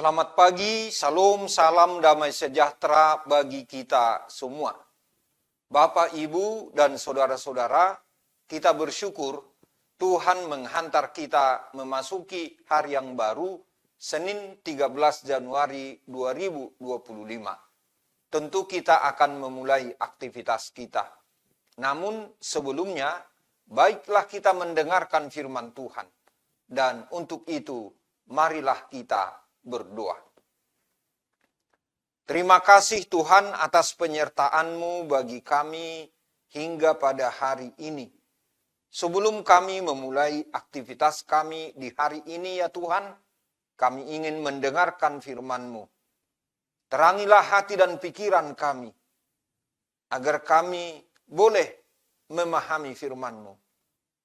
Selamat pagi, salam, salam damai sejahtera bagi kita semua. Bapak, Ibu, dan saudara-saudara, kita bersyukur Tuhan menghantar kita memasuki hari yang baru, Senin 13 Januari 2025. Tentu kita akan memulai aktivitas kita. Namun sebelumnya, baiklah kita mendengarkan firman Tuhan. Dan untuk itu, marilah kita berdoa. Terima kasih Tuhan atas penyertaan-Mu bagi kami hingga pada hari ini. Sebelum kami memulai aktivitas kami di hari ini ya Tuhan, kami ingin mendengarkan firman-Mu. Terangilah hati dan pikiran kami, agar kami boleh memahami firman-Mu.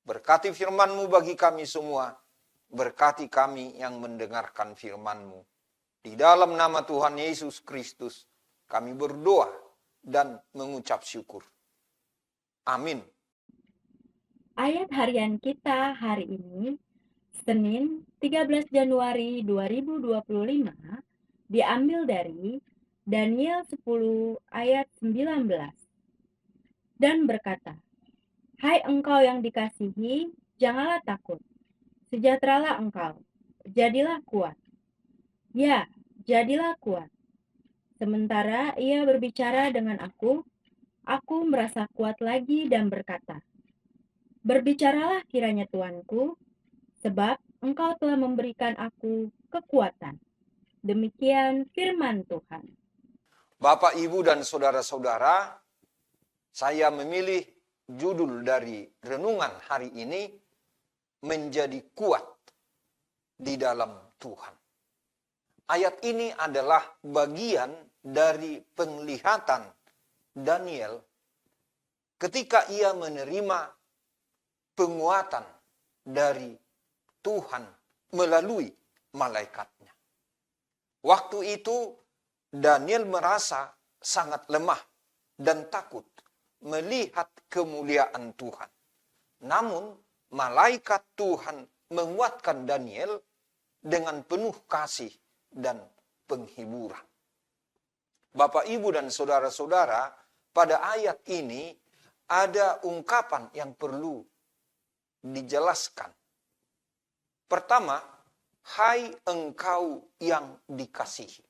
Berkati firman-Mu bagi kami semua. Berkati kami yang mendengarkan firman-Mu. Di dalam nama Tuhan Yesus Kristus, kami berdoa dan mengucap syukur. Amin. Ayat harian kita hari ini, Senin 13 Januari 2025, diambil dari Daniel 10 ayat 19. Dan berkata, "Hai engkau yang dikasihi, janganlah takut. Sejahteralah engkau, jadilah kuat. Ya, jadilah kuat." Sementara ia berbicara dengan aku merasa kuat lagi dan berkata, "Berbicaralah kiranya Tuanku, sebab engkau telah memberikan aku kekuatan." Demikian firman Tuhan. Bapak, Ibu, dan saudara-saudara, saya memilih judul dari renungan hari ini, menjadi kuat di dalam Tuhan. Ayat ini adalah bagian dari penglihatan Daniel ketika ia menerima penguatan dari Tuhan melalui malaikatnya. Waktu itu Daniel merasa sangat lemah dan takut melihat kemuliaan Tuhan. Namun malaikat Tuhan menguatkan Daniel dengan penuh kasih dan penghiburan. Bapak, Ibu, dan saudara-saudara, pada ayat ini ada ungkapan yang perlu dijelaskan. Pertama, hai engkau yang dikasihi.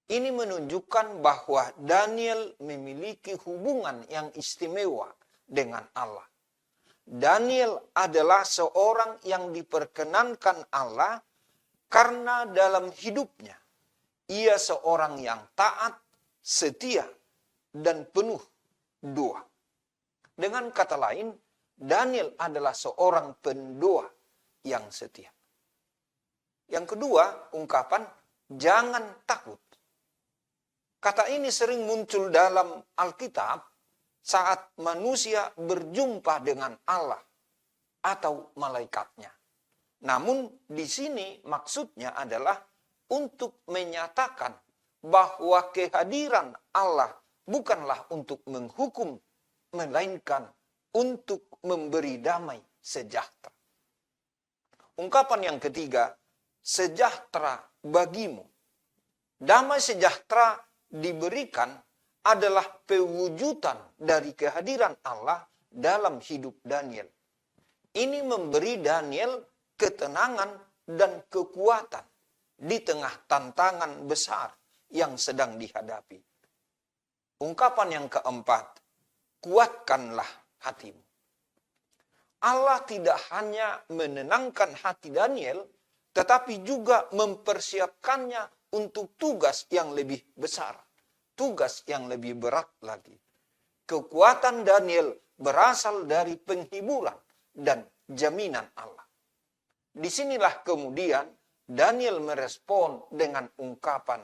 Ini menunjukkan bahwa Daniel memiliki hubungan yang istimewa dengan Allah. Daniel adalah seorang yang diperkenankan Allah karena dalam hidupnya ia seorang yang taat, setia, dan penuh doa. Dengan kata lain, Daniel adalah seorang pendoa yang setia. Yang kedua, ungkapan jangan takut. Kata ini sering muncul dalam Alkitab saat manusia berjumpa dengan Allah atau malaikatnya. Namun di sini maksudnya adalah untuk menyatakan bahwa kehadiran Allah bukanlah untuk menghukum, melainkan untuk memberi damai sejahtera. Ungkapan yang ketiga, sejahtera bagimu. Damai sejahtera diberikan adalah pewujudan dari kehadiran Allah dalam hidup Daniel. Ini memberi Daniel ketenangan dan kekuatan di tengah tantangan besar yang sedang dihadapi. Ungkapan yang keempat, kuatkanlah hatimu. Allah tidak hanya menenangkan hati Daniel, tetapi juga mempersiapkannya untuk tugas yang lebih besar. Tugas yang lebih berat lagi. Kekuatan Daniel berasal dari penghiburan dan jaminan Allah. Disinilah kemudian Daniel merespon dengan ungkapan,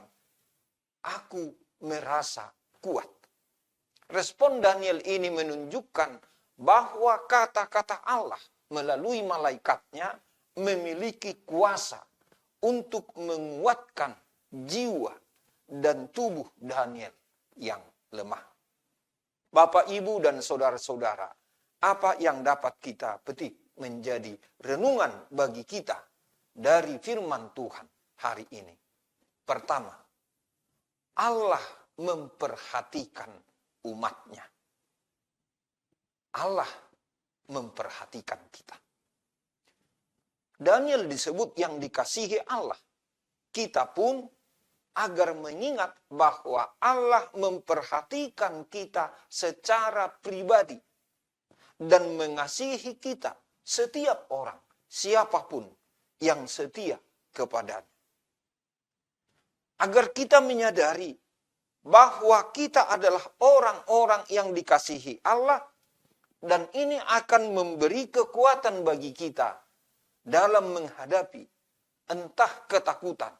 aku merasa kuat. Respon Daniel ini menunjukkan bahwa kata-kata Allah melalui malaikatnya memiliki kuasa untuk menguatkan jiwa dan tubuh Daniel yang lemah. Bapak, Ibu, dan saudara-saudara, apa yang dapat kita petik menjadi renungan bagi kita dari firman Tuhan? hari ini. Pertama, Allah memperhatikan umatnya. Allah memperhatikan kita. Daniel disebut yang dikasihi Allah. Kita pun agar mengingat bahwa Allah memperhatikan kita secara pribadi dan mengasihi kita, setiap orang, siapapun yang setia kepadanya. Agar kita menyadari bahwa kita adalah orang-orang yang dikasihi Allah, dan ini akan memberi kekuatan bagi kita dalam menghadapi entah ketakutan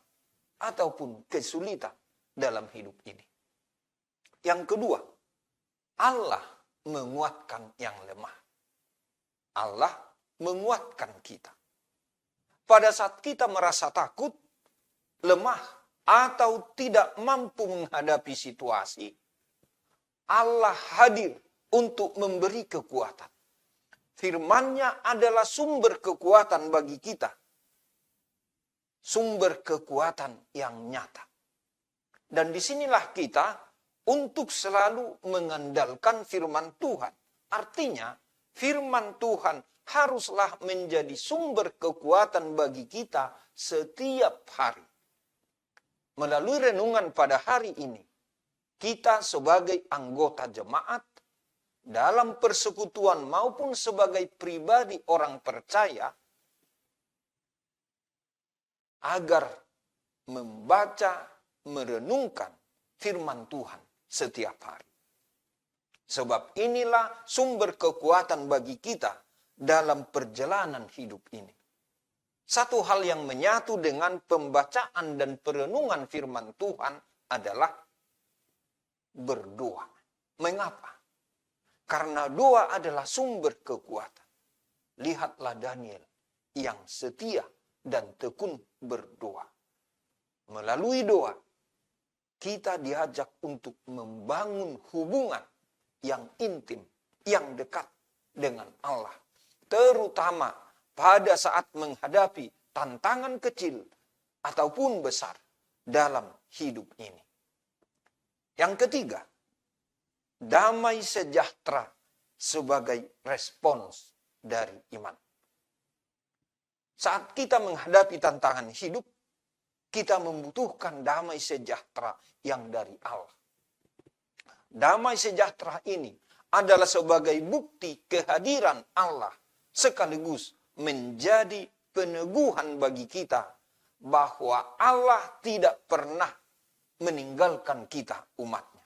ataupun kesulitan dalam hidup ini. Yang kedua, Allah menguatkan yang lemah. Allah menguatkan kita. Pada saat kita merasa takut, lemah, atau tidak mampu menghadapi situasi, Allah hadir untuk memberi kekuatan. Firman-Nya adalah sumber kekuatan bagi kita. Sumber kekuatan yang nyata. Dan disinilah kita untuk selalu mengandalkan firman Tuhan. Artinya, firman Tuhan haruslah menjadi sumber kekuatan bagi kita setiap hari. Melalui renungan pada hari ini, kita sebagai anggota jemaat, dalam persekutuan maupun sebagai pribadi orang percaya, agar membaca, merenungkan firman Tuhan setiap hari. Sebab inilah sumber kekuatan bagi kita dalam perjalanan hidup ini. Satu hal yang menyatu dengan pembacaan dan perenungan firman Tuhan adalah berdoa. Mengapa? Karena doa adalah sumber kekuatan. Lihatlah Daniel yang setia dan tekun berdoa. Melalui doa, kita diajak untuk membangun hubungan yang intim, yang dekat dengan Allah. Terutama pada saat menghadapi tantangan kecil ataupun besar dalam hidup ini. Yang ketiga, damai sejahtera sebagai respons dari iman. Saat kita menghadapi tantangan hidup, kita membutuhkan damai sejahtera yang dari Allah. Damai sejahtera ini adalah sebagai bukti kehadiran Allah, sekaligus menjadi peneguhan bagi kita bahwa Allah tidak pernah meninggalkan kita umatnya.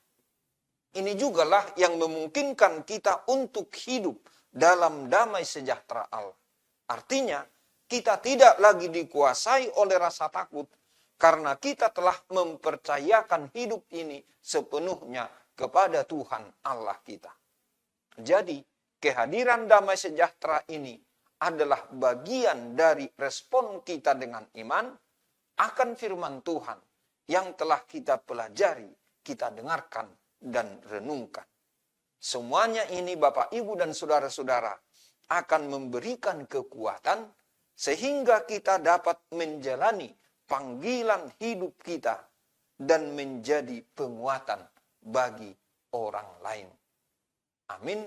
Ini jugalah yang memungkinkan kita untuk hidup dalam damai sejahtera Allah. Artinya, kita tidak lagi dikuasai oleh rasa takut karena kita telah mempercayakan hidup ini sepenuhnya kepada Tuhan Allah kita. Jadi, kehadiran damai sejahtera ini adalah bagian dari respon kita dengan iman akan firman Tuhan yang telah kita pelajari, kita dengarkan, dan renungkan. Semuanya ini Bapak, Ibu, dan saudara-saudara akan memberikan kekuatan sehingga kita dapat menjalani panggilan hidup kita dan menjadi penguatan bagi orang lain. Amin.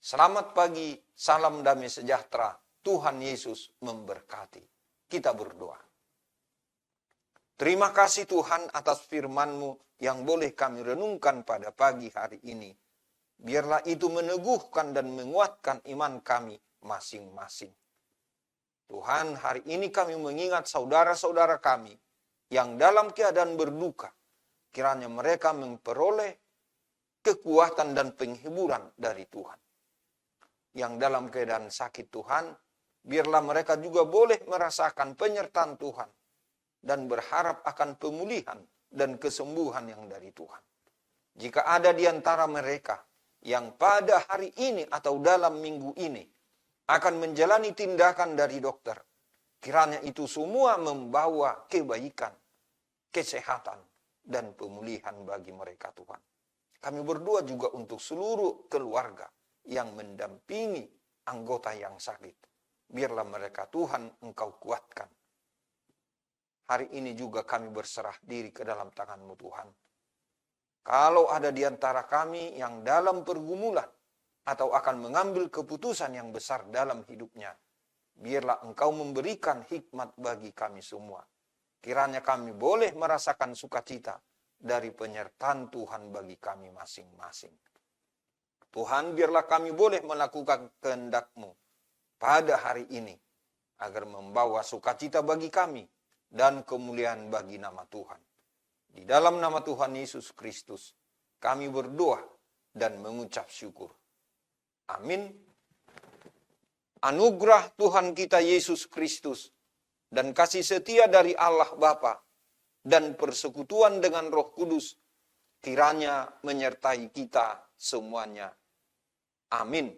Selamat pagi, salam damai sejahtera. Tuhan Yesus memberkati. Kita berdoa. Terima kasih Tuhan atas firman-Mu yang boleh kami renungkan pada pagi hari ini. Biarlah itu meneguhkan dan menguatkan iman kami masing-masing. Tuhan, hari ini kami mengingat saudara-saudara kami yang dalam keadaan berduka. Kiranya mereka memperoleh kekuatan dan penghiburan dari Tuhan. Yang dalam keadaan sakit Tuhan, biarlah mereka juga boleh merasakan penyertaan Tuhan dan berharap akan pemulihan dan kesembuhan yang dari Tuhan. Jika ada di antara mereka yang pada hari ini atau dalam minggu ini akan menjalani tindakan dari dokter, kiranya itu semua membawa kebaikan, kesehatan, dan pemulihan bagi mereka Tuhan. Kami berdoa juga untuk seluruh keluarga yang mendampingi anggota yang sakit. Biarlah mereka Tuhan Engkau kuatkan. hari ini juga kami berserah diri ke dalam tangan-Mu Tuhan. Kalau ada di antara kami yang dalam pergumulan atau akan mengambil keputusan yang besar dalam hidupnya, biarlah Engkau memberikan hikmat bagi kami semua. Kiranya kami boleh merasakan sukacita dari penyertaan Tuhan bagi kami masing-masing. Tuhan, biarlah kami boleh melakukan kehendak-Mu pada hari ini, agar membawa sukacita bagi kami dan kemuliaan bagi nama Tuhan. Di dalam nama Tuhan Yesus Kristus, kami berdoa dan mengucap syukur. Amin. Anugerah Tuhan kita Yesus Kristus dan kasih setia dari Allah Bapa dan persekutuan dengan Roh Kudus kiranya menyertai kita semuanya. Amin.